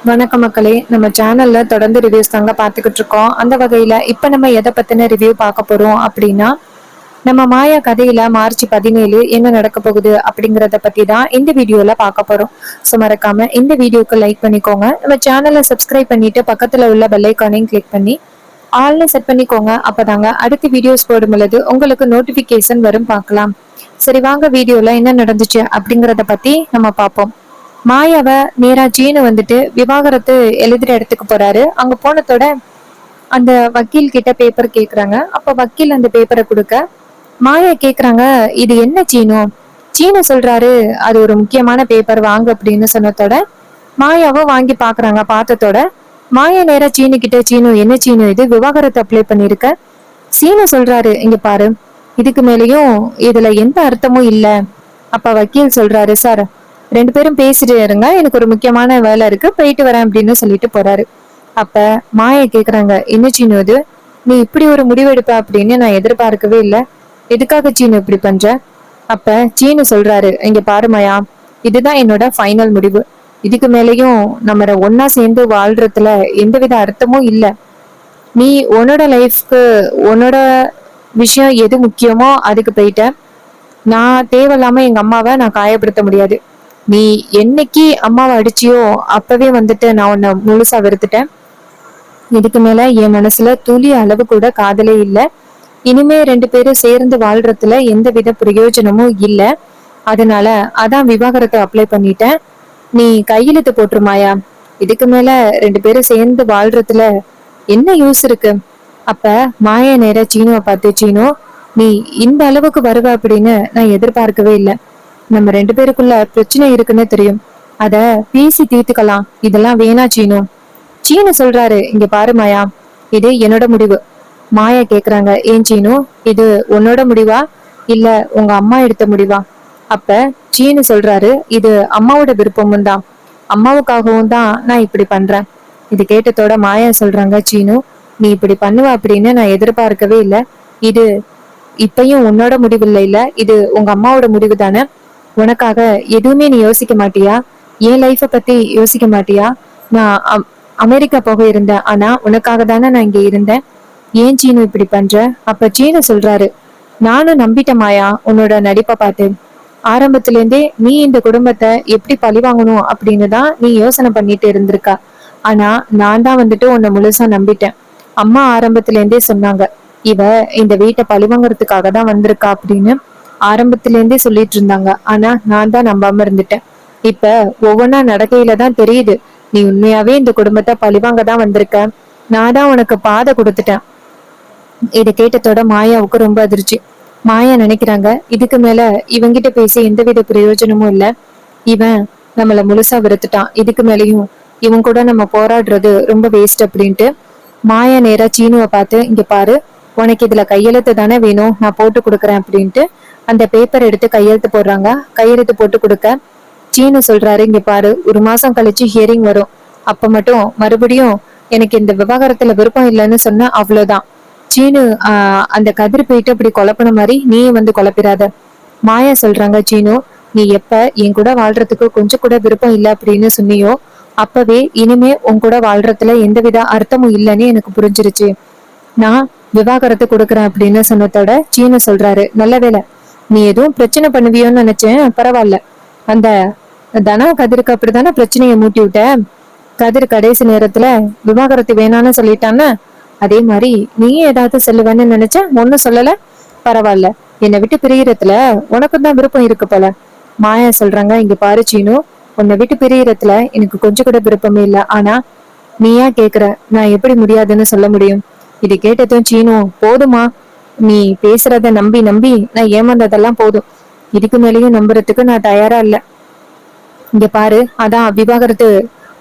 வணக்கம் மக்களே, நம்ம சேனல்ல தொடர்ந்து ரிவ்யூஸ் தாங்க பார்த்துக்கிட்டு இருக்கோம். அந்த வகையில இப்ப நம்ம எதை பத்தின ரிவ்யூ பார்க்க போறோம் அப்படின்னா, நம்ம மாயா கதையில மார்ச் 17 என்ன நடக்க போகுது அப்படிங்கறத பத்தி தான் இந்த வீடியோல பார்க்க போறோம். ஸோ மறக்காம இந்த வீடியோக்கு லைக் பண்ணிக்கோங்க, நம்ம சேனலை சப்ஸ்கிரைப் பண்ணிட்டு பக்கத்துல உள்ள பெல் ஐக்கானையும் கிளிக் பண்ணி ஆல்னு செட் பண்ணிக்கோங்க. அப்பதாங்க அடுத்த வீடியோஸ் போடும் பொழுது உங்களுக்கு நோட்டிபிகேஷன் வரும். பார்க்கலாம். சரி வாங்க, வீடியோல என்ன நடந்துச்சு அப்படிங்கறத பத்தி நம்ம பார்ப்போம். மாயாவ நேரா சீனு வந்துட்டு விவாகரத்து எழுதுற இடத்துக்கு போறாரு. அங்க போனதோட அந்த வக்கீல் கிட்ட பேப்பர் கேக்குறாங்க. அப்ப வக்கீல் அந்த பேப்பரை கொடுக்க மாயா கேக்குறாங்க, இது என்ன சீனு? சீனு சொல்றாரு, அது ஒரு முக்கியமான பேப்பர், வாங்க அப்படின்னு சொன்னதோட மாயாவும் வாங்கி பாக்குறாங்க. பார்த்ததோட மாயா நேரா சீனு கிட்ட, சீனு என்ன சீனு இது, விவாகரத்து அப்ளை பண்ணிருக்க? சீனு சொல்றாரு, இங்க பாரு, இதுக்கு மேலேயும் இதுல எந்த அர்த்தமும் இல்ல. அப்ப வக்கீல் சொல்றாரு, சார் ரெண்டு பேரும் பேசிட்டு இருங்க, எனக்கு ஒரு முக்கியமான வேலை இருக்கு, போயிட்டு வரேன் அப்படின்னு சொல்லிட்டு போறாரு. அப்ப மாயை கேக்குறாங்க, என்ன சீனு இது, நீ இப்படி ஒரு முடிவு எடுப்ப அப்படின்னு நான் எதிர்பார்க்கவே இல்லை. எதுக்காக சீனு இப்படி பண்ற? அப்ப சீனு சொல்றாரு, இங்க பாரு மாயா, இதுதான் என்னோட ஃபைனல் முடிவு. இதுக்கு மேலேயும் நம்ம ஒன்னா சேர்ந்து வாழ்றதுல எந்தவித அர்த்தமும் இல்லை. நீ உன்னோட லைஃப்க்கு உன்னோட விஷயம் எது முக்கியமோ அதுக்கு போயிட்ட. நான் தேவையில்லாம எங்க அம்மாவை நான் காயப்படுத்த முடியாது. நீ என்னைக்கு அம்மாவை அடிச்சியோ அப்பவே வந்துட்டு நான் உன்னை முழுசா வெறுத்துட்டேன். இதுக்கு மேல என் மனசுல துளி அளவு கூட காதலே இல்லை. இனிமே ரெண்டு பேரும் சேர்ந்து வாழ்றதுல எந்தவித பிரயோஜனமும் இல்லை. அதனால அதான் விவாகரத்தை அப்ளை பண்ணிட்டேன். நீ கையெழுத்து போட்டுருமாயா. இதுக்கு மேல ரெண்டு பேரும் சேர்ந்து வாழ்றதுல என்ன யூஸ் இருக்கு? அப்ப மாயா நேர சீனுவை பார்த்து, சீனு நீ இந்த அளவுக்கு வருவ அப்படின்னு நான் எதிர்பார்க்கவே இல்லை. நம்ம ரெண்டு பேருக்குள்ள பிரச்சனை இருக்குன்னு தெரியும், அத பேசி தீர்த்துக்கலாம், இதெல்லாம் வேணா சீனு. சீனு சொல்றாரு, இங்க பாரு மாயா, இது என்னோட முடிவு. மாயா கேக்குறாங்க, ஏன் சீனு, இது உன்னோட முடிவா இல்ல உங்க அம்மா எடுத்த முடிவா? அப்ப சீனு சொல்றாரு, இது அம்மாவோட விருப்பமும் தான், அம்மாவுக்காகவும் தான் நான் இப்படி பண்றேன். இது கேட்டதோட மாயா சொல்றாங்க, சீனு நீ இப்படி பண்ணுவ அப்படின்னு நான் எதிர்பார்க்கவே இல்லை. இது இப்பயும் உன்னோட முடிவு இல்ல, இது உங்க அம்மாவோட முடிவு தானே. உனக்காக எதுவுமே நீ யோசிக்க மாட்டியா? என் லைஃப பத்தி யோசிக்க மாட்டியா? நான் அமெரிக்கா போக இருந்தேன், ஆனா உனக்காக தானே நான் இங்க இருந்தேன். ஏன் சீனு இப்படி பண்ற? அப்ப சீனு சொல்றாரு, நானும் நம்பிட்டேன் மாயா உன்னோட நடிப்பை பார்த்து. ஆரம்பத்துல இருந்தே நீ இந்த குடும்பத்தை எப்படி பழி வாங்கணும் அப்படின்னு தான் நீ யோசனை பண்ணிட்டு இருந்திருக்கா. ஆனா நான் தான் வந்துட்டு உன்னை முழுசா நம்பிட்டேன். அம்மா ஆரம்பத்துல இருந்தே சொன்னாங்க, இவ இந்த வீட்டை பழிவாங்கறதுக்காக தான் வந்திருக்கா அப்படின்னு ஆரம்பத்துல இருந்தே சொல்லிட்டு இருந்தாங்க. ஆனா நான் தான் நம்பாம இருந்துட்டேன். இப்ப ஒவ்வொன்னா நடக்கையில தான் தெரியுது, நீ உண்மையாவே இந்த குடும்பத்தை பழிவாங்க தான் வந்திருக்க. நான் தான் உனக்கு பாதை கொடுத்துட்டேன். இதை கேட்டதோட மாயாவுக்கு ரொம்ப அதிர்ச்சி. மாயா நினைக்கிறாங்க, இதுக்கு மேல இவங்கிட்ட பேசி எந்தவித பிரயோஜனமும் இல்ல. இவன் நம்மள முழுசா வெறுத்துட்டான், இதுக்கு மேலயும் இவன் கூட நம்ம போராடுறது ரொம்ப வேஸ்ட் அப்படின்ட்டு மாயா நேரா சீனுவை பார்த்து, இங்க பாரு, உனக்கு இதுல கையெழுத்து தானே வேணும், நான் போட்டு கொடுக்குறேன் அப்படின்ட்டு அந்த பேப்பர் எடுத்து கையெழுத்து போடுறாங்க. கையெழுத்து போட்டு கொடுக்க சீனு சொல்றாரு, இங்க பாரு, ஒரு மாசம் கழிச்சு ஹியரிங் வரும். அப்ப மட்டும் மறுபடியும் எனக்கு இந்த விவகாரத்துல விருப்பம் இல்லைன்னு சொன்ன அவ்வளவுதான். சீனு அந்த கதிர் போயிட்டு அப்படி குழப்பின மாதிரி நீ வந்து குழப்பிடாத. மாயா சொல்றாங்க, சீனு நீ எப்ப என் கூட வாழ்றதுக்கு கொஞ்சம் கூட விருப்பம் இல்லை அப்படின்னு சொன்னியோ அப்பவே இனிமே உன் கூட வாழ்றதுல எந்தவித அர்த்தமும் இல்லைன்னு எனக்கு புரிஞ்சிருச்சு. நான் விவாகரத்து கொடுக்குறேன் அப்படின்னு சொன்னதோட சீனு சொல்றாரு, நல்ல வேலை, நீ எதுவும் பிரச்சனை பண்ணுவியோன்னு நினைச்சேன், பரவாயில்ல. அந்த தனா கதிருக்கு அப்படித்தானே பிரச்சனையை மூட்டி விட்ட. கதிர் கடைசி நேரத்துல விவாகரத்து வேணான்னு சொல்லிட்டான்னு, அதே மாதிரி நீயே ஏதாவது சொல்லுவேன்னு நினைச்ச, ஒன்னும் சொல்லல. பரவாயில்ல, என்னை விட்டு பிரியறதுல உனக்கும் தான் விருப்பம் இருக்கு போல. மாயா சொல்றாங்க, இங்க பாரு சீனு, உன்னை விட்டு பிரியறதுல எனக்கு கொஞ்சம் கூட விருப்பமே இல்லை. ஆனா நீயா கேக்குற, நான் எப்படி முடியாதுன்னு சொல்ல முடியும்? இது கேட்டதும் சீனு, போதுமா, நீ பேசுறத நம்பி நம்பி நான் ஏமாந்ததெல்லாம் போதும். இதுக்கு மேலேயும் நம்புறதுக்கு நான் தயாரா இல்ல. இங்க பாரு, அதான் விவாகரத்து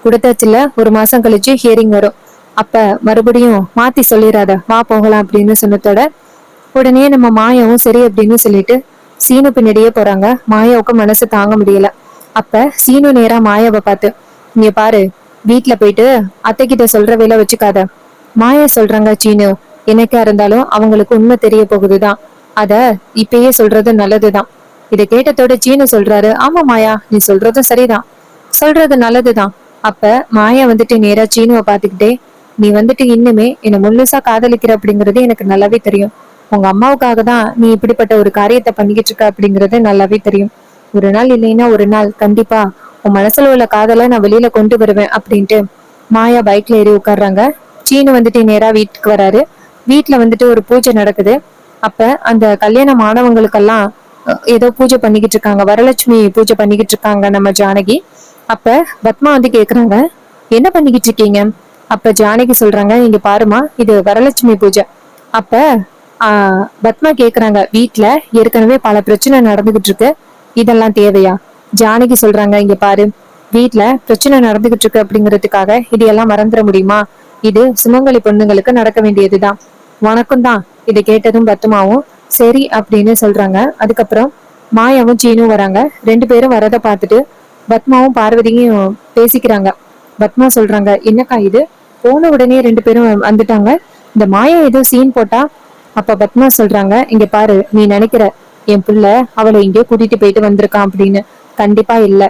கொடுத்தாச்சுல, ஒரு மாசம் கழிச்சு ஹியரிங் வரும். அப்ப மறுபடியும் மாத்தி சொல்லிடாத, வா போகலாம் அப்படின்னு சொன்னதோட உடனே நம்ம மாயாவும் சரி அப்படின்னு சொல்லிட்டு சீனு பின்னாடியே போறாங்க. மாயாவுக்கு மனசு தாங்க முடியல. அப்ப சீனு நேரா மாயாவை பார்த்து, இங்க பாரு, வீட்டுல போயிட்டு அத்தை கிட்ட சொல்ற வேலை வச்சுக்காத. மாயா சொல்றாங்க, சீனு என்னைக்கா இருந்தாலும் அவங்களுக்கு உண்மை தெரிய போகுதுதான், அத இப்பயே சொல்றது நல்லதுதான். இதை கேட்டதோட சீனு சொல்றாரு, ஆமா மாயா, நீ சொல்றதும் சரிதான், சொல்றது நல்லதுதான். அப்ப மாயா வந்துட்டு நேரா சீனுவை பாத்துக்கிட்டே, நீ வந்துட்டு இன்னுமே என்ன முழுசா காதலிக்கிற அப்படிங்கறது எனக்கு நல்லாவே தெரியும். உங்க அம்மாவுக்காக தான் நீ இப்படிப்பட்ட ஒரு காரியத்தை பண்ணிக்கிட்டு இருக்க அப்படிங்கறது நல்லாவே தெரியும். ஒரு நாள் இல்லைன்னா ஒரு நாள் கண்டிப்பா உன் மனசுல உள்ள காதலை நான் வெளியில கொண்டு வருவேன் அப்படின்ட்டு மாயா பைக்ல ஏறி உட்கார்றாங்க. சீனு வந்துட்டு நேரா வீட்டுக்கு வராரு. வீட்டுல வந்துட்டு ஒரு பூஜை நடக்குது. அப்ப அந்த கல்யாண மாணவங்களுக்கெல்லாம் ஏதோ பூஜை பண்ணிக்கிட்டு இருக்காங்க, வரலட்சுமி பூஜை பண்ணிக்கிட்டு இருக்காங்க நம்ம ஜானகி. அப்ப பத்மா வந்து கேக்குறாங்க, என்ன பண்ணிக்கிட்டு இருக்கீங்க? அப்ப ஜானகி சொல்றாங்க, இங்க பாருமா, இது வரலட்சுமி பூஜை. அப்ப பத்மா கேக்குறாங்க, வீட்டுல ஏற்கனவே பல பிரச்சனை நடந்துகிட்டு இருக்கு, இதெல்லாம் தேவையா? ஜானகி சொல்றாங்க, இங்க பாரு, வீட்டுல பிரச்சனை நடந்துகிட்டு இருக்கு அப்படிங்கிறதுக்காக இது எல்லாம் மறந்துட முடியுமா? இது சுமங்கலி பொண்ணுங்களுக்கு நடக்க வேண்டியதுதான். உனக்கும் தான். இதை கேட்டதும் பத்மாவும் சரி அப்படின்னு சொல்றாங்க. அதுக்கப்புறம் மாயாவும் சீனும் வராங்க. ரெண்டு பேரும் வரத பார்த்துட்டு பத்மாவும் பார்வதியும் பேசிக்கிறாங்க. பத்மா சொல்றாங்க, என்னக்கா இது, போன உடனே ரெண்டு பேரும் வந்துட்டாங்க, இந்த மாயா ஏதோ சீன் போட்டா? அப்ப பத்மா சொல்றாங்க, இங்க பாரு, நீ நினைக்கிற என் புள்ள அவளை இங்கே கூட்டிட்டு போயிட்டு வந்திருக்கான் அப்படின்னு கண்டிப்பா இல்ல.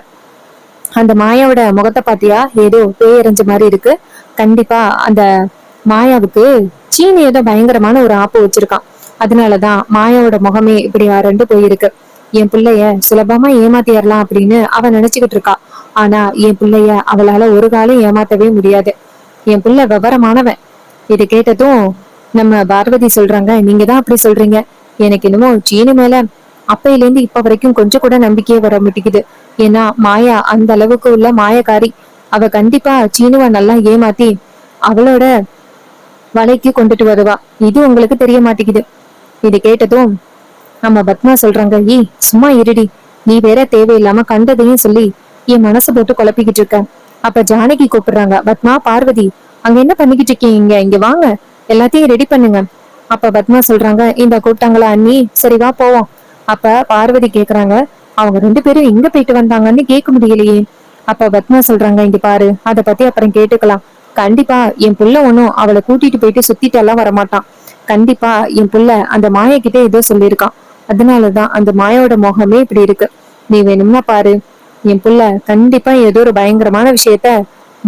அந்த மாயாவோட முகத்தை பாத்தியா, ஏதோ பேயறிஞ்ச மாதிரி இருக்கு. கண்டிப்பா அந்த மாயாவுக்கு சீனி ஏதோ பயங்கரமான ஒரு ஆப்பு வச்சிருக்கான். அதனாலதான் மாயாவோட முகமே இப்படி அரண்டு போயிருக்கு. என் பிள்ளைய சுலபமா ஏமாத்திடலாம் அப்படின்னு அவ நினைச்சுக்கிட்டு இருக்கா. ஆனா என் பிள்ளைய அவளால ஒரு காலம் ஏமாத்தவே முடியாது. என் பிள்ளை விவரமானவன். இது கேட்டதும் நம்ம பார்வதி சொல்றாங்க, நீங்க தான் அப்படி சொல்றீங்க. எனக்கு என்னமோ சீனு மேல அப்பையில இருந்து இப்ப வரைக்கும் கொஞ்சம் கூட நம்பிக்கையே வர மாட்டேங்குது. ஏன்னா மாயா அந்த அளவுக்கு உள்ள மாயக்காரி. அவ கண்டிப்பா சீனுவை நல்லா ஏமாத்தி அவளோட வலைக்கு கொண்டுட்டு வருவா. இது உங்களுக்கு தெரிய மாட்டேங்குது. இது கேட்டதும் நம்ம பத்மா சொல்றாங்க, ஈ சும்மா இருடி, நீ வேற தேவையில்லாம கண்டதையும் சொல்லி என் மனசை போட்டு குழப்பிக்கிட்டு இருக்க. அப்ப ஜானகி கூப்பிடுறாங்க, பத்மா, பார்வதி, அங்க என்ன பண்ணிக்கிட்டு இருக்கீங்க, இங்க வாங்க, எல்லாத்தையும் ரெடி பண்ணுங்க. அப்ப பத்மா சொல்றாங்க, இந்த கூப்பிட்டாங்களா அண்ணி, சரி வா போவோம். அப்ப பார்வதி கேக்குறாங்க, அவங்க ரெண்டு பேரும் எங்க போயிட்டு வந்தாங்கன்னு கேட்க முடியலையே. அப்ப பத்மா சொல்றாங்க, இங்க பாரு, அத பத்தி அப்புறம் கேட்டுக்கலாம். கண்டிப்பா என் புள்ள ஒண்ணும் அவளை கூட்டிட்டு போயிட்டு சுத்திட்டு எல்லாம் வரமாட்டான். கண்டிப்பா என் புள்ள அந்த மாயா கிட்ட ஏதோ சொல்லியிருக்கான். அதனாலதான் அந்த மாயோட முகமே இப்படி இருக்கு. நீ வேணும்னா பாரு, என் புள்ள கண்டிப்பா ஏதோ ஒரு பயங்கரமான விஷயத்த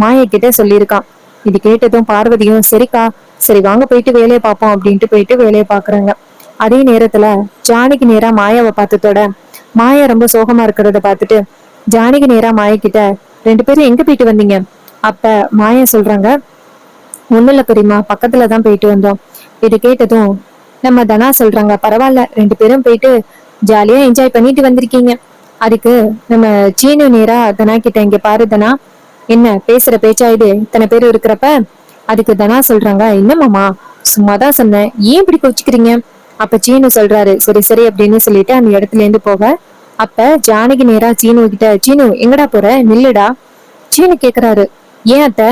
மாயா கிட்ட சொல்லியிருக்கான். இது கேட்டதும் பார்வதியும் சரிக்கா, சரி வாங்க போயிட்டு வேலையை பார்ப்போம் அப்படின்ட்டு போயிட்டு வேலையை பாக்குறாங்க. அதே நேரத்துல ஜானகி நேரா மாயாவை பார்த்ததோட மாயா ரொம்ப சோகமா இருக்கிறத பார்த்துட்டு ஜானகி நேரா மாயா கிட்ட, ரெண்டு பேரும் எங்க போயிட்டு வந்தீங்க? அப்ப மாயா சொல்றாங்க, ஒண்ணு இல்ல பெரியமா, பக்கத்துலதான் போயிட்டு வந்தோம். இது கேட்டதும் நம்ம தனா சொல்றாங்க, பரவாயில்ல, ரெண்டு பேரும் போயிட்டு ஜாலியா என்ஜாய் பண்ணிட்டு வந்திருக்கீங்க. அதுக்கு நம்ம சீனு நேரா தனா கிட்ட, இங்க பாரு தனா, என்ன பேசுற பேச்சா இது இத்தனை பேர் இருக்கிறப்ப? அதுக்கு தனா சொல்றாங்க, என்னமாமா, சும்மாதான் சொன்னேன், ஏன் இப்படி கோச்சுக்கிறீங்க? அப்ப சீனு சொல்றாரு, சரி சரி அப்படின்னு சொல்லிட்டு அந்த இடத்துல இருந்து போக, அப்ப ஜானகி நேரா சீனு கிட்ட, சீனு எங்கடா போற, நில்லுடா. சீனு கேக்குறாரு, ஏன் அத்த?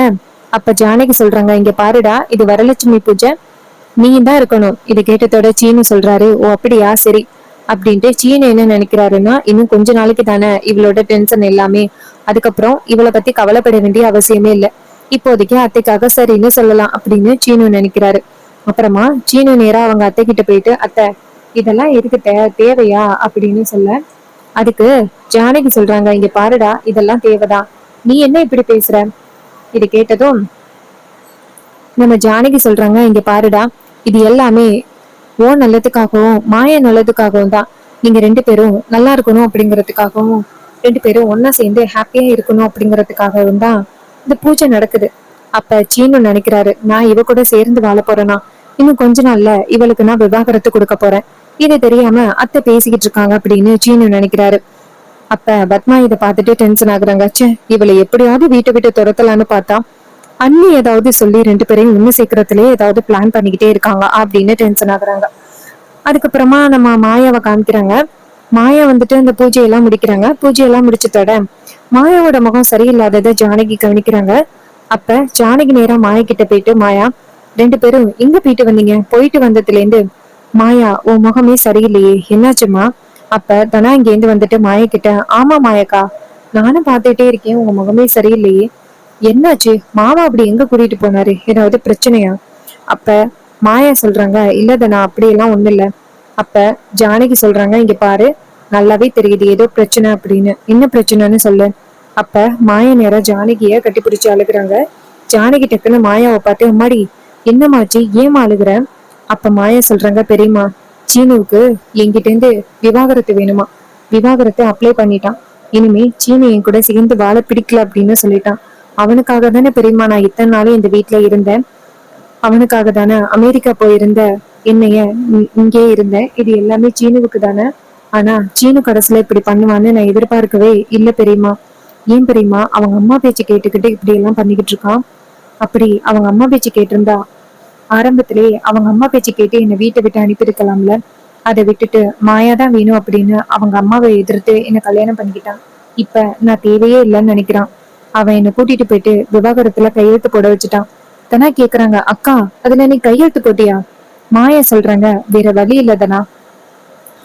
அப்ப ஜானகி சொல்றாங்க, இங்க பாருடா, இது வரலட்சுமி பூஜை, நீ தான் இருக்கணும். இது கேட்டதோட சீனு சொல்றாரு, ஓ அப்படியா, சரி அப்படின்ட்டு. சீனு என்ன நினைக்கிறாருன்னா, இன்னும் கொஞ்ச நாளைக்கு தானே இவளோட டென்ஷன் எல்லாமே, அதுக்கப்புறம் இவளை பத்தி கவலைப்பட வேண்டிய அவசியமே இல்லை, இப்போதைக்கு அத்தைக்காக சரின்னு சொல்லலாம் அப்படின்னு சீனு நினைக்கிறாரு. அப்புறமா சீனு நேரா அவங்க அத்தை கிட்ட போயிட்டு, அத்தை இதெல்லாம் எதுக்கு தேவையா அப்படின்னு சொல்ல, அதுக்கு ஜானகி சொல்றாங்க, இங்க பாருடா, இதெல்லாம் தேவைதான், நீ என்ன இப்படி பேசுற? இது கேட்டதும் நம்ம ஜானகி சொல்றாங்க, இங்க பாருடா, இது எல்லாமே ஓ நல்லதுக்காகவும் மாய நல்லதுக்காகவும் தான். நீங்க ரெண்டு பேரும் நல்லா இருக்கணும் அப்படிங்கறதுக்காகவும், ரெண்டு பேரும் ஒன்னா சேர்ந்து ஹாப்பியா இருக்கணும் அப்படிங்கறதுக்காகவும் தான் இந்த பூஜை நடக்குது. அப்ப சீனு நினைக்கிறாரு, நான் இவ கூட சேர்ந்து வாழ போறேனா, இன்னும் கொஞ்ச நாள்ல இவளுக்கு நான் விவாகரத்து கொடுக்க போறேன், இதை தெரியாம அத்தை பேசிக்கிட்டு இருக்காங்க அப்படின்னு சீனு நினைக்கிறாரு. அப்ப பத்மா இதை பார்த்துட்டு டென்ஷன் ஆகுறாங்க. ச்சே, இவளை எப்படியாவது வீட்டை விட்டு துரத்தலான்னு பார்த்தா அண்ணி ஏதாவது சொல்லி ரெண்டு பேரையும் ஒண்ணு சேர்க்கறதுலயே ஏதாவது பிளான் பண்ணிக்கிட்டே இருக்காங்க அப்படின்னு டென்ஷன் ஆகுறாங்க. அதுக்கப்புறமா நம்ம மாயாவை காமிக்கிறாங்க. மாயா வந்துட்டு இந்த பூஜையெல்லாம் முடிக்கிறாங்க. பூஜையெல்லாம் முடிச்சதோட மாயாவோட முகம் சரியில்லாததை ஜானகி கவனிக்கிறாங்க. அப்ப ஜானகி நேரா மாயா கிட்ட போயிட்டு, மாயா, ரெண்டு பேரும் எங்க போயிட்டு வந்தீங்க? போயிட்டு வந்ததுல இருந்து மாயா உன் முகமே சரியில்லையே, என்னாச்சுமா? அப்ப தனா இங்க இருந்து வந்துட்டு மாயா கிட்ட, ஆமா மாயாக்கா, நானும் பார்த்துட்டே இருக்கேன், உங்க முகமே சரியில்லையே, என்னாச்சு? மாமா அப்படி எங்க கூட்டிட்டு போனாரு, ஏதாவது பிரச்சனையா? அப்ப மாயா சொல்றாங்க, இல்லதனா அப்படியெல்லாம் ஒண்ணு இல்ல. அப்ப ஜானகி சொல்றாங்க, இங்க பாரு, நல்லாவே தெரியுது ஏதோ பிரச்சனை அப்படின்னு, என்ன பிரச்சனைன்னு சொல்லு. அப்ப மாயா நேரா ஜானகிய கட்டிப்பிடிச்சு அழுகுறாங்க. ஜானகி டக்குன்னு மாயாவை பார்த்து, அம்மாடி என்னமாச்சு, ஏமா அழுகுற? அப்ப மாயா சொல்றாங்க, பெரியம்மா, சீனுவுக்கு என்கிட்ட இருந்து விவாகரத்து வேணுமா, விவாகரத்தை அப்ளை பண்ணிட்டான். இனிமே சீனு என் கூட சேர்ந்து வாழ பிடிக்கல அப்படின்னு சொல்லிட்டான். அவனுக்காக தானே பெரியம்மா நான் இத்தனை நாளும் இந்த வீட்டுல இருந்தேன். அவனுக்காக தானே அமெரிக்கா போயிருந்த என்னைய இங்கே இருந்தேன். இது எல்லாமே சீனுவுக்கு தானே. ஆனா சீனு கடைசியில இப்படி பண்ணுவான்னு நான் எதிர்பார்க்கவே இல்ல பெரியம்மா. ஏன் பெரியம்மா அவங்க அம்மா பேச்சு கேட்டுக்கிட்டு இப்படி எல்லாம் பண்ணிக்கிட்டு இருக்கான்? அப்படி அவங்க அம்மா பேச்சு கேட்டிருந்தா ஆரம்பத்திலேயே அவங்க அம்மா பேச்சு கேட்டு என்னை வீட்டை விட்டு அனுப்பியிருக்கலாம்ல. அதை விட்டுட்டு மாயாதான் வேணும் அப்படின்னு அவங்க அம்மாவை எதிர்த்து என்ன கல்யாணம் பண்ணிக்கிட்டான். இப்ப நான் தேவையே இல்லைன்னு நினைக்கிறான். அவன் என்னை கூட்டிட்டு போயிட்டு விவாகரத்துல கையெழுத்து போட வச்சுட்டான். தனா கேக்குறாங்க, அக்கா அதுல நீ கையெழுத்து போட்டியா? மாயா சொல்றாங்க, வேற வழி இல்ல தனா,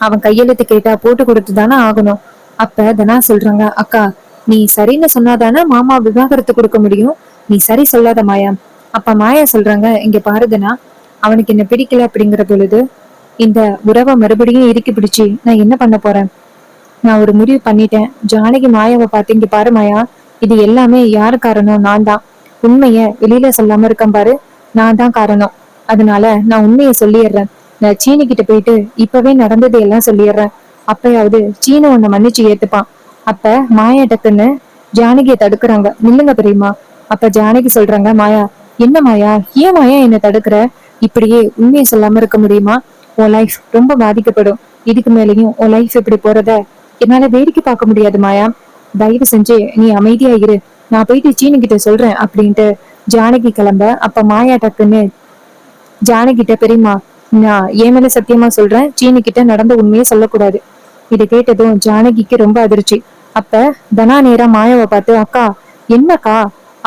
அவன் கையெழுத்து கேட்டா போட்டு கொடுத்து தானே ஆகணும். அப்ப தனா சொல்றாங்க, அக்கா நீ சரின்னு சொன்னாதானே மாமா விவாகரத்து கொடுக்க முடியும், நீ சரி சொல்லாத மாயா. அப்ப மாயா சொல்றாங்க, இங்க பாருதனா, அவனுக்கு என்ன பிடிக்கல அப்படிங்கிற பொழுது இந்த உறவை மறுபடியும் இறுக்கி பிடிச்சு நான் என்ன பண்ண போறேன்? நான் ஒரு முடிவு பண்ணிட்டேன். ஜானகி மாயாவை பார்த்து, இங்க பாரு மாயா, இது எல்லாமே யாரு காரணம்? நான் தான். உண்மைய வெளியில சொல்லாம இருக்கேன் பாரு, நான் தான் காரணம். அதனால நான் உண்மையை சொல்லிடுறேன். நான் சீனி கிட்ட போயிட்டு இப்பவே நடந்தது எல்லாம் சொல்லிடுறேன். அப்பயாவது சீனு உன்னை மன்னிச்சு ஏத்துப்பான். அப்ப மாயா டக்குன்னு ஜானகியை தடுக்கிறாங்க, நில்லுங்க பெரியம்மா. அப்ப ஜானகி சொல்றாங்க, மாயா என்ன மாயா, ஏன் மாயா என்ன தடுக்கிற? இப்படியே உண்மையை சொல்லாம இருக்க முடியுமா? உன் லைஃப் ரொம்ப பாதிக்கப்படும். இதுக்கு மேலேயும் உன் லைஃப் இப்படி போறத என்னால வேடிக்கை பார்க்க முடியாது மாயா. தயவு செஞ்சு நீ அமைதியா இரு, நான் போயிட்டு சீனு கிட்ட சொல்றேன் அப்படின்ட்டு ஜானகி கிளம்ப. அப்ப மாயா டக்குன்னு ஜானகிட்ட, பெரியம்மா நான் ஏன் மேல சத்தியமா சொல்றேன், சீனு கிட்ட நடந்த உண்மையே சொல்லக்கூடாது. இதை கேட்டதும் ஜானகிக்கு ரொம்ப அதிர்ச்சி. அப்ப தனா நேரா மாயாவை பார்த்து, அக்கா என்னக்கா?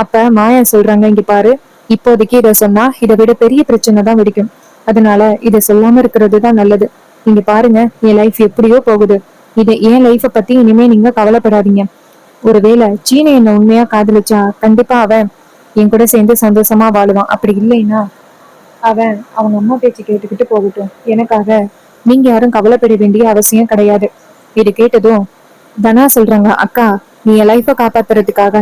அப்ப மாயா சொல்றாங்க, இங்க பாரு, இப்போதைக்கு இதை சொன்னா இதை விட பெரிய பிரச்சனை தான் வெடிக்கும். அதனால இதை சொல்லாம இருக்கிறது தான் நல்லது. நீங்க பாருங்க, என் லைஃப் எப்படியோ போகுது. இதை என் லைஃப பத்தி இனிமே நீங்க கவலைப்படாதீங்க. ஒருவேளை சீனை என்ன உண்மையா காதலிச்சா கண்டிப்பா அவன் என் கூட சேர்ந்து சந்தோஷமா வாழுவான். அப்படி இல்லைன்னா அவன் அவங்க அம்மா பேச்சு கேட்டுக்கிட்டு போகட்டும். எனக்காக நீங்க யாரும் கவலைப்பட வேண்டிய அவசியம் கிடையாது. இது கேட்டதும் தனா சொல்றாங்க, அக்கா நீ என் லைஃப காப்பாத்துறதுக்காக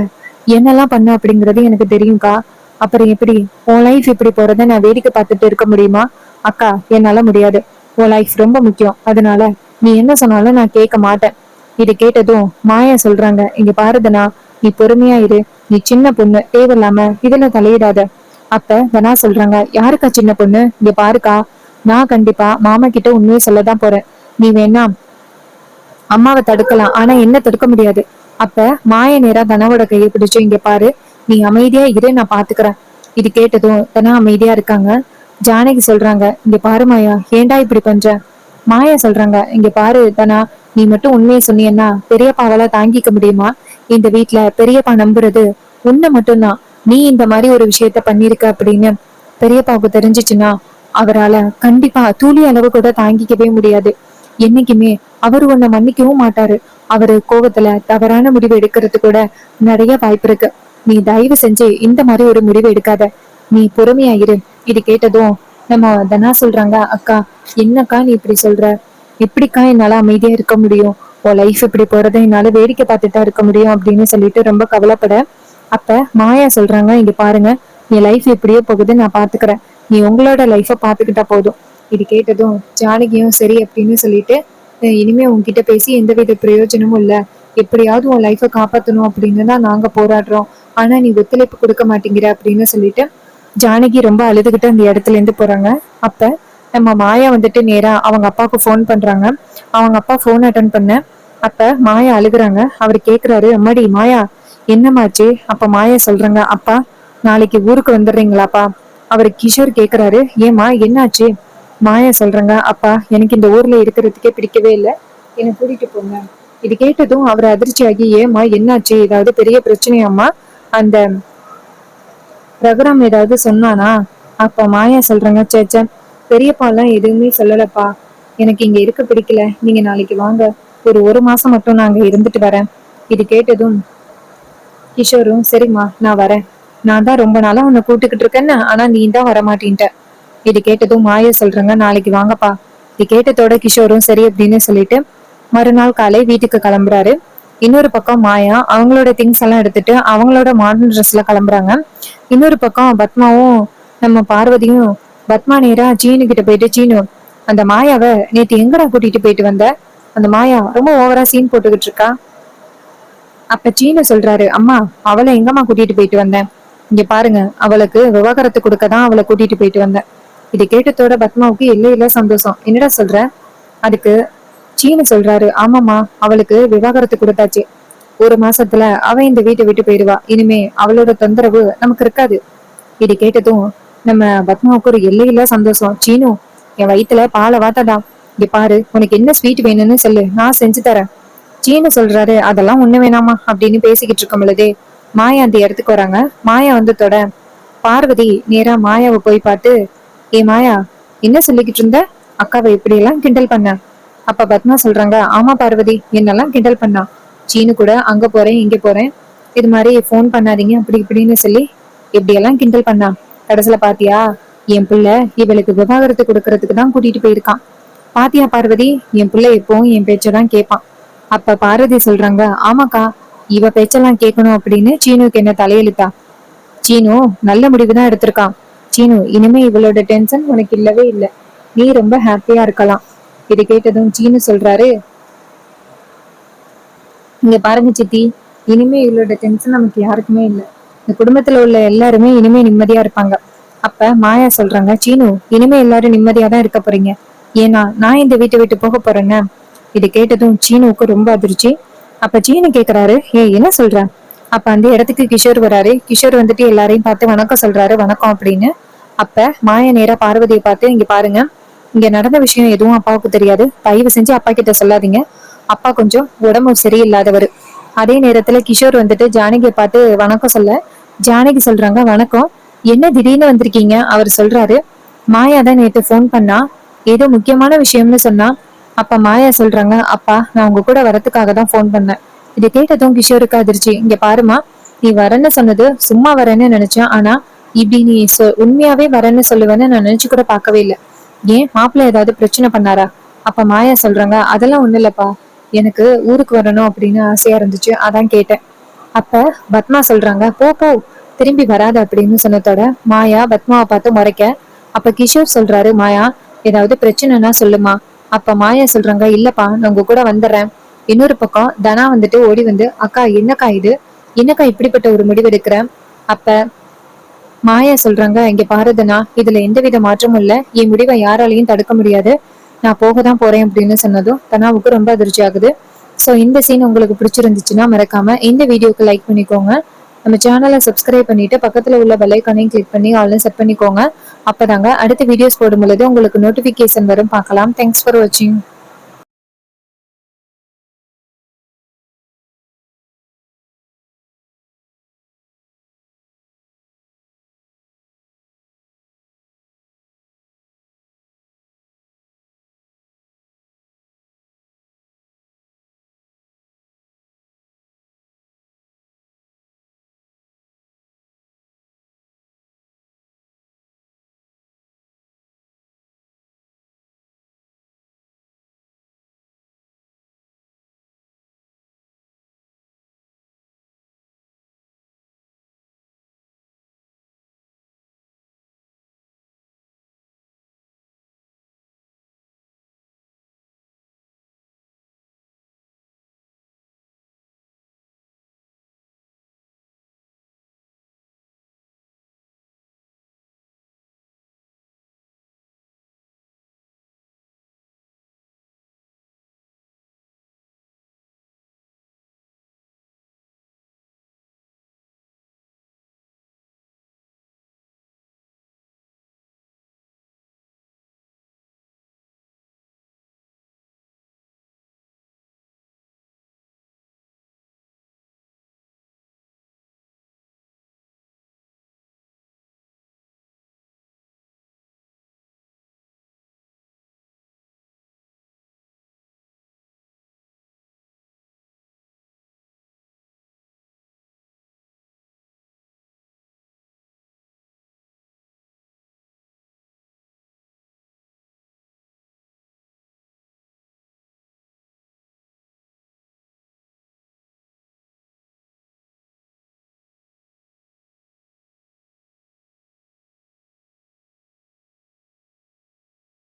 என்னெல்லாம் பண்ண அப்படிங்கறது எனக்கு தெரியும்க்கா. அப்புறம் எப்படி உன் லைஃப் இப்படி போறத நான் வேடிக்கை பார்த்துட்டு இருக்க முடியுமா? அக்கா என்னால முடியாது. உன் லைஃப் ரொம்ப முக்கியம். அதனால நீ என்ன சொன்னாலும் நான் கேட்க மாட்டேன். இது கேட்டதும் மாயா சொல்றாங்க, இங்க பாருதனா, நீ பொறுமையா இரு. நீ சின்ன பொண்ணு, தேவையில்லாம இதுல தலையிடாத. அப்ப தனா சொல்றாங்க, யாருக்கா சின்ன பொண்ணு? இங்க பாருக்கா, நான் கண்டிப்பா மாமா கிட்ட உண்மையை சொல்லதான் போறேன். நீ வேணா அம்மாவை தடுக்கலாம், ஆனா என்ன தடுக்க முடியாது. அப்ப மாய நேரா தனாவோட கையை பிடிச்சு, இங்க பாரு, நீ அமைதியா இரு, நான் பாத்துக்கிறேன். இது கேட்டதும் தனா அமைதியா இருக்காங்க. ஜானகி சொல்றாங்க, இங்க பாரு மாயா, ஏன்டா இப்படி பண்ற? மாயா சொல்றாங்க, இங்க பாரு தனா, நீ மட்டும் உண்மையை சொன்னீன்னா பெரியப்பாவால தாங்கிக்க முடியுமா? இந்த வீட்டுல பெரியப்பா நம்புறது உன்னை மட்டும்தான். நீ இந்த மாதிரி ஒரு விஷயத்த பண்ணிருக்க அப்படின்னு பெரியப்பாவுக்கு தெரிஞ்சிச்சுன்னா அவரால கண்டிப்பா துளி அளவு கூட தாங்கிக்கவே முடியாது. என்னைக்குமே அவரு உன்னை மன்னிக்கவும் மாட்டாரு. அவரு கோவத்துல தவறான முடிவு எடுக்கிறது கூட நிறைய வாய்ப்பு இருக்கு. நீ தயவு செஞ்சு இந்த மாதிரி ஒரு முடிவு எடுக்காத. நீ பொறுமையா இரு. இது கேட்டதும் நம்ம தனா சொல்றாங்க, அக்கா என்னக்கா நீ இப்படி சொல்ற? எப்படிக்கா என்னால அமைதியா இருக்க முடியும்? உன் லைஃப் இப்படி போறத என்னால வேடிக்கை பார்த்துட்டா இருக்க முடியும் அப்படின்னு சொல்லிட்டு ரொம்ப கவலைப்பட. அப்ப மாயா சொல்றாங்க, இங்க பாருங்க, நீ லைஃப் எப்படியோ போகுது, நான் பாத்துக்கிறேன். நீ உங்களோட லைஃப பாத்துக்கிட்டா போதும். இது கேட்டதும் ஜானகியும் சரி அப்படின்னு சொல்லிட்டு, இனிமே உன்கிட்ட பேசி எந்தவித பிரயோஜனமும் இல்ல. எப்படியாவது உன் லைஃப காப்பாத்தணும் அப்படின்னு தான் நாங்க போராடுறோம். ஆனா நீ ஒத்துழைப்பு கொடுக்க மாட்டேங்கிற அப்படின்னு சொல்லிட்டு ஜானகி ரொம்ப அழுதுகிட்டு அந்த இடத்துல இருந்து போறாங்க. அப்ப நம்ம மாயா வந்துட்டு நேரா அவங்க அப்பாவுக்கு ஃபோன் பண்றாங்க. அவங்க அப்பா ஃபோன் அட்டன் பண்ண. அப்ப மாயா அழுகுறாங்க. அவர் கேக்குறாரு, அம்மாடி மாயா என்னமாச்சு? அப்ப மாயா சொல்றாங்க, அப்பா நாளைக்கு ஊருக்கு வந்துடுறீங்களாப்பா? அவர் கிஷோர் கேக்குறாரு, ஏமா என்னாச்சு? மாயா சொல்றாங்க, அப்பா எனக்கு இந்த ஊர்ல இருக்கிறதுக்கே பிடிக்கவே இல்லை, என்னை கூட்டிட்டு போங்க. இது கேட்டதும் அவர் அதிர்ச்சியாகி, ஏமா என்னாச்சு, ஏதாவது பெரிய பிரச்சனையாமா? அந்த ரகுராம் ஏதாவது சொன்னானா? அப்ப மாயா சொல்றாங்க, சேச்ச பெரியப்பா எல்லாம் எதுவுமே சொல்லலப்பா, எனக்கு இங்க இருக்க பிடிக்கல, நீங்க நாளைக்கு வாங்க, ஒரு மாசம் மட்டும் நாங்க இருந்துட்டு வரேன். இது கேட்டதும் கிஷோரும், சரிம்மா நான் வரேன், நான் தான் ரொம்ப நாளா உன்னை கூட்டுக்கிட்டு இருக்கேன்னு, ஆனா நீ தான் வரமாட்டேன்ட்ட. இது கேட்டதும் மாயா சொல்றாங்க, நாளைக்கு வாங்கப்பா. இது கேட்டதோட கிஷோரும் சரி அப்படின்னு சொல்லிட்டு மறுநாள் காலை வீட்டுக்கு கிளம்புறாரு. இன்னொரு பக்கம் மாயா அவங்களோட திங்ஸ் எல்லாம் எடுத்துட்டு அவங்களோட மாடர்ன் ட்ரெஸ்ல கிளம்புறாங்க. இன்னொரு பக்கம் பத்மாவும் நம்ம பார்வதியும் பத்மா நேரா சீனு கிட்ட போயிட்டு, சீனு அந்த மாயாவை நேத்து எங்கடா கூட்டிட்டு போயிட்டு வந்த? அந்த மாயா ரொம்ப ஓவரா சீன் போட்டுக்கிட்டு இருக்கா. அப்ப சீனு சொல்றாரு, அம்மா அவளை எங்கம்மா கூட்டிட்டு போயிட்டு வந்தேன்? இங்க பாருங்க, அவளுக்கு விவாகரத்து கொடுக்கதான் அவளை கூட்டிட்டு போயிட்டு வந்தேன். இதை கேட்டதோட பத்மாவுக்கு இல்ல சந்தோஷம். என்னடா சொல்ற? அதுக்கு சீனு சொல்றாரு, ஆமாம்மா அவளுக்கு விவாகரத்து கொடுத்தாச்சு. 1 மாசத்துல அவ இந்த வீட்டை விட்டு போயிடுவா. இனிமே அவளோட தொந்தரவு நமக்கு இருக்காது. இது கேட்டதும் நம்ம பத்மாவுக்கு ஒரு எல்லையில சந்தோஷம். சீனு என் வயித்துல பாலை வாத்தடா. இங்க பாரு, உனக்கு என்ன ஸ்வீட் வேணும்னு சொல்லு, நான் செஞ்சு தரேன். சீனு சொல்றாரு, அதெல்லாம் ஒண்ணு வேணாமா அப்படின்னு பேசிக்கிட்டு இருக்கும் பொழுதே மாயா அந்த இடத்துக்கு வராங்க. மாயா வந்து தொட பார்வதி நேரா மாயாவை போய் பார்த்து, ஏ மாயா, என்ன சொல்லிக்கிட்டு இருந்த? அக்காவை இப்படி எல்லாம் கிண்டல் பண்ண? அப்ப பத்மா சொல்றாங்க, ஆமா பார்வதி, என்னெல்லாம் கிண்டல் பண்ணா. சீனு கூட அங்க போறேன் இங்க போறேன், இது மாதிரி போன் பண்ணாதீங்க அப்படி இப்படின்னு சொல்லி எப்படியெல்லாம் கிண்டல் பண்ணா. கடைசியில பாத்தியா, என் பிள்ளை இவளுக்கு விவாகரத்து கொடுக்கறதுக்கு தான் கூட்டிட்டு போயிருக்கான். பாத்தியா பார்வதி, என் பிள்ளை எப்பவும் என் பேச்சதான் கேட்பான். அப்ப பார்வதி சொல்றாங்க, ஆமாக்கா, இவ பேச்செல்லாம் கேட்கணும் அப்படின்னு சீனுக்கு என்ன தலையெழுத்தா? சீனு நல்ல முடிவுதான் எடுத்திருக்கான். சீனு, இனிமே இவளோட டென்ஷன் உனக்கு இல்லவே இல்லை. நீ ரொம்ப ஹாப்பியா இருக்கலாம். இது கேட்டதும் சீனு சொல்றாரு, இங்க பாருங்க சித்தி, இனிமே இவளோட டென்ஷன் நமக்கு யாருக்குமே இல்லை. இந்த குடும்பத்துல உள்ள எல்லாருமே இனிமே நிம்மதியா இருப்பாங்க. அப்ப மாயா சொல்றாங்க, சீனு இனிமே எல்லாரும் நிம்மதியா தான் இருக்க போறீங்க. ஏன்னா நான் இந்த வீட்டை விட்டு போக போறேன்னு. இது கேட்டதும் சீனுவுக்கு ரொம்ப அதிர்ச்சி. அப்ப சீனு கேக்குறாரு, என்ன சொல்ற? அப்ப அந்த இடத்துக்கு கிஷோர் வராரு. கிஷோர் வந்துட்டு எல்லாரையும் பார்த்து வணக்கம் சொல்றாரு, வணக்கம் அப்படின்னு. அப்ப மாயா நேரா பார்வதியை பார்த்து, இங்க பாருங்க, இங்க நடந்த விஷயம் எதுவும் அப்பாவுக்கு தெரியாது. தயவு செஞ்சு அப்பா கிட்ட சொல்லாதீங்க. அப்பா கொஞ்சம் உடம்பு சரியில்லாதவர். அதே நேரத்துல கிஷோர் வந்துட்டு ஜானகியை பார்த்து வணக்கம் சொல்ல, ஜானகி சொல்றாங்க, வணக்கம், என்ன திடீர்னு வந்திருக்கீங்க? அவர் சொல்றாரு, மாயா தான் நேற்று போன் பண்ணா, ஏதோ முக்கியமான விஷயம்னு சொன்னா. அப்ப மாயா சொல்றாங்க, அப்பா நான் உங்க கூட வரத்துக்காக தான் போன் பண்ணேன். இதை கேட்டதும் கிஷோருக்கு அதிர்ச்சி. இங்க பாருமா, நீ வரேன்னு சொன்னது சும்மா வரேன்னு நினைச்சேன். ஆனா இப்படி நீ உண்மையாவே வரேன்னு சொல்லுவேன்னு நான் நினைச்சு கூட பார்க்கவே இல்லை. ஏன் மாப்பிள்ள ஏதாவது பிரச்சனை பண்ணாரா? அப்ப மாயா சொல்றாங்க, அதெல்லாம் ஒண்ணு இல்லப்பா, எனக்கு ஊருக்கு வரணும் அப்படின்னு ஆசையா இருந்துச்சு, அதான் கேட்டேன். அப்ப பத்மா சொல்றாங்க, போ போ, திரும்பி வராது அப்படின்னு சொன்னதோட மாயா பத்மாவை பார்த்து முறைக்க. அப்ப கிஷோர் சொல்றாரு, மாயா ஏதாவது பிரச்சனைனா சொல்லுமா. அப்ப மாயா சொல்றாங்க, இல்லப்பா நான் உங்க கூட வந்துடுறேன். இன்னொரு பக்கம் தனா வந்துட்டு ஓடி வந்து, அக்கா என்னக்கா இது, என்னக்கா இப்படிப்பட்ட ஒரு முடிவு எடுக்கிறேன். அப்ப மாயா சொல்றாங்க, இங்க பாருதனா, இதுல எந்தவித மாற்றமும் இல்ல, என் முடிவை யாராலையும் தடுக்க முடியாது, நான் போகதான் போறேன் அப்படின்னு சொன்னதும் தனாவுக்கு ரொம்ப அதிர்ச்சி ஆகுது. ஸோ இந்த சீன் உங்களுக்கு பிடிச்சிருந்துச்சுன்னா மறக்காம இந்த வீடியோக்கு லைக் பண்ணிக்கோங்க. நம்ம சேனலை சப்ஸ்கிரைப் பண்ணிட்டு பக்கத்துல உள்ள பெல் ஐகானையும் கிளிக் பண்ணி ஆல்னு செட் பண்ணிக்கோங்க. அப்பதாங்க அடுத்த வீடியோஸ் போடும் பொழுது உங்களுக்கு நோட்டிபிகேஷன் வரும். பார்க்கலாம். தேங்க்ஸ் ஃபார் வாட்சிங்.